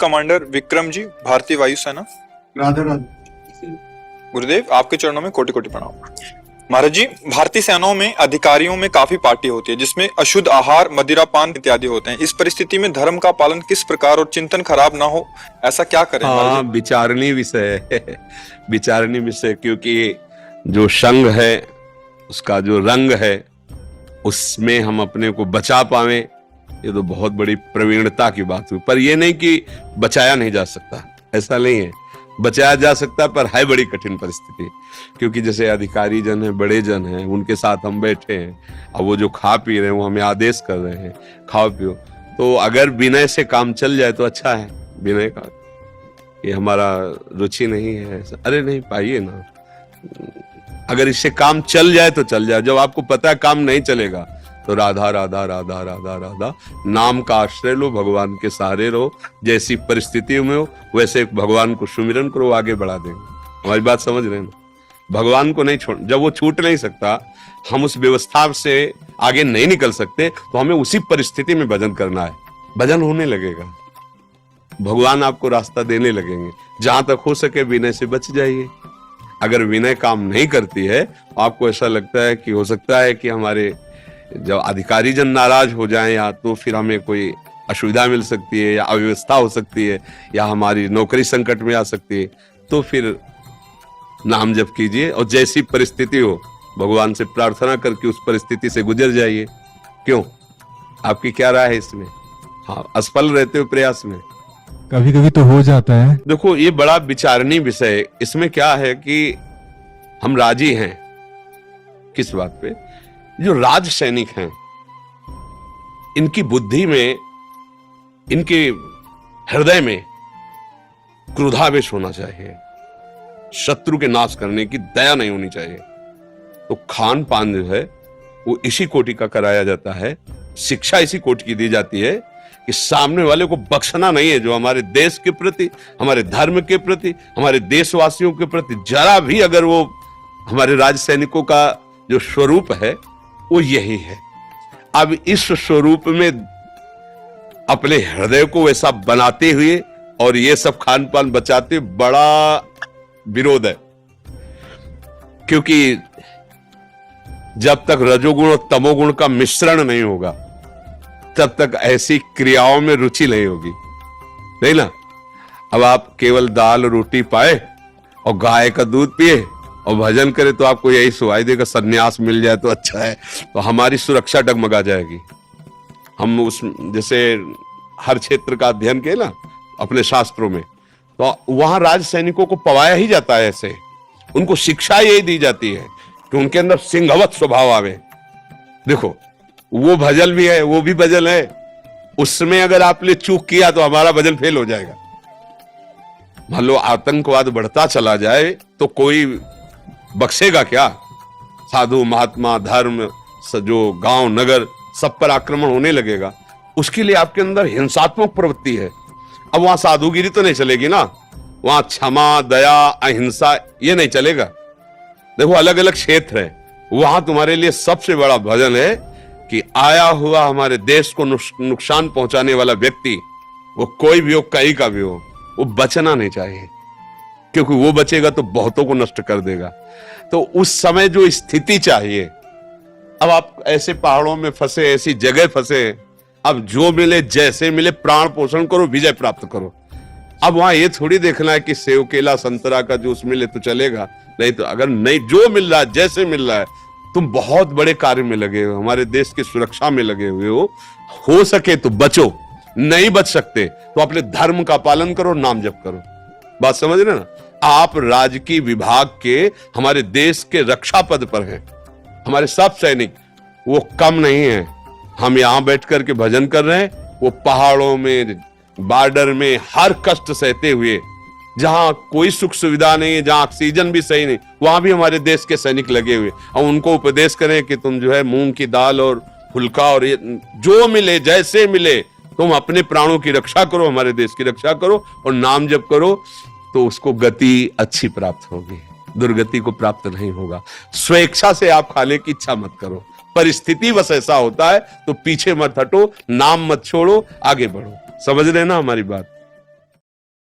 Commander Vikram ji, भारतीय वायुसेना। राधे राधे। गुरुदेव, आपके चरणों में कोटि कोटि प्रणाम। महाराज जी, भारतीय सेनाओं में अधिकारियों में काफी पार्टी होती है जिसमें अशुद्ध आहार, मदिरापान इत्यादि होते हैं। इस परिस्थिति में धर्म का पालन किस प्रकार और चिंतन खराब ना हो, ऐसा क्या करें? हाँ, विचारणीय विषय है। विचारणीय विषय, क्योंकि जो संघ है उसका जो रंग है उसमें हम अपने को बचा पावे, ये तो बहुत बड़ी प्रवीणता की बात हुई। पर ये नहीं कि बचाया नहीं जा सकता, ऐसा नहीं है। बचाया जा सकता, पर है बड़ी कठिन परिस्थिति। क्योंकि जैसे अधिकारी जन है, बड़े जन हैं, उनके साथ हम बैठे हैं, अब वो जो खा पी रहे हैं वो हमें आदेश कर रहे हैं खाओ पियो। तो अगर विनय से काम चल जाए तो अच्छा है। विनय का ये हमारा रुचि नहीं है, अरे नहीं पाइए ना, अगर इससे काम चल जाए तो चल जाए। जब आपको पता है काम नहीं चलेगा तो राधा राधा राधा राधा राधा नाम का आश्रय लो, भगवान के सहारे रहो। जैसी परिस्थिति में हो वैसे भगवान को सुमिरन करो, आगे बढ़ा देंगे। हमारी बात समझ रहे हैं ना? भगवान को नहीं छोड़, जब वो छूट नहीं सकता, हम उस व्यवस्था से आगे नहीं निकल सकते, तो हमें उसी परिस्थिति में भजन करना है। भजन होने लगेगा, भगवान आपको रास्ता देने लगेंगे। जहां तक हो सके विनय से बच जाइए। अगर विनय काम नहीं करती है, आपको ऐसा लगता है कि हो सकता है कि हमारे जब अधिकारी जन नाराज हो जाएं, या तो फिर हमें कोई असुविधा मिल सकती है, या अव्यवस्था हो सकती है, या हमारी नौकरी संकट में आ सकती है, तो फिर नाम जप कीजिए और जैसी परिस्थिति हो भगवान से प्रार्थना करके उस परिस्थिति से गुजर जाइए। क्यों, आपकी क्या राय है इसमें? हाँ, असफल रहते हो प्रयास में? कभी कभी तो हो जाता है। देखो, ये बड़ा विचारणीय विषय है। इसमें क्या है कि हम राजी हैं किस बात पे? जो राज सैनिक हैं, इनकी बुद्धि में, इनके हृदय में क्रोधावेश होना चाहिए। शत्रु के नाश करने की दया नहीं होनी चाहिए। तो खान पान जो है वो इसी कोटि का कराया जाता है, शिक्षा इसी कोटि की दी जाती है कि सामने वाले को बख्शना नहीं है। जो हमारे देश के प्रति, हमारे धर्म के प्रति, हमारे देशवासियों के प्रति जरा भी अगर वो, हमारे राज सैनिकों का जो स्वरूप है वो यही है। अब इस स्वरूप में अपने हृदय को वैसा बनाते हुए और ये सब खान पान बचाते बड़ा विरोध है। क्योंकि जब तक रजोगुण और तमोगुण का मिश्रण नहीं होगा तब तक ऐसी क्रियाओं में रुचि नहीं होगी, नहीं ना? अब आप केवल दाल रोटी पाए और गाय का दूध पिए और भजन करे तो आपको यही सुनाई देगा, सन्यास मिल जाए तो अच्छा है, तो हमारी सुरक्षा डगमगा जाएगी। हम उस जैसे हर क्षेत्र का अध्ययन किए ना अपने शास्त्रों में, तो वहां राज सैनिकों को पवाया ही जाता है। ऐसे उनको शिक्षा यही दी जाती है कि उनके अंदर सिंहवत स्वभाव आवे। देखो, वो भजन भी है, वो भी भजन है, उसमें अगर आपने चूक किया तो हमारा भजन फेल हो जाएगा। मान लो आतंकवाद बढ़ता चला जाए तो कोई बख्शेगा क्या? साधु महात्मा, धर्म, जो गांव नगर, सब पर आक्रमण होने लगेगा। उसके लिए आपके अंदर हिंसात्मक प्रवृत्ति है। अब वहां साधुगिरी तो नहीं चलेगी ना, वहां क्षमा, दया, अहिंसा ये नहीं चलेगा। देखो, अलग अलग क्षेत्र है, वहां तुम्हारे लिए सबसे बड़ा भजन है कि आया हुआ हमारे देश को नुकसान पहुंचाने वाला व्यक्ति, वो कोई भी हो, कहीं का भी हो, वो बचना नहीं चाहिए। क्योंकि वो बचेगा तो बहुतों को नष्ट कर देगा। तो उस समय जो स्थिति चाहिए, अब आप ऐसे पहाड़ों में फंसे, ऐसी जगह फंसे, अब जो मिले जैसे मिले प्राण पोषण करो, विजय प्राप्त करो। अब वहां ये थोड़ी देखना है कि सेव, केला, संतरा का जूस मिले तो चलेगा, नहीं तो अगर नहीं, जो मिल रहा है जैसे मिल रहा है, तुम बहुत बड़े कार्य में लगे हो, हमारे देश की सुरक्षा में लगे हुए हो सके तो बचो, नहीं बच सकते तो अपने धर्म का पालन करो, नाम जप करो। बात समझ रहे ना? आप राजकीय विभाग के, हमारे देश के रक्षा पद पर हैं। हमारे सब सैनिक वो कम नहीं है। हम यहां बैठ करके भजन कर रहे हैं, वो पहाड़ों में, बॉर्डर में हर कष्ट सहते हुए, जहां कोई सुख सुविधा नहीं है, जहां ऑक्सीजन भी सही नहीं, वहां भी हमारे देश के सैनिक लगे हुए। और उनको उपदेश करें कि तुम जो है मूंग की दाल और फुल्का और ये जो मिले जैसे मिले, तुम अपने प्राणों की रक्षा करो, हमारे देश की रक्षा करो और नाम जप करो, तो उसको गति अच्छी प्राप्त होगी, दुर्गति को प्राप्त नहीं होगा। स्वेच्छा से आप खाने की इच्छा मत करो, परिस्थिति बस ऐसा होता है तो पीछे मत हटो, नाम मत छोड़ो, आगे बढ़ो। समझ रहे ना हमारी बात?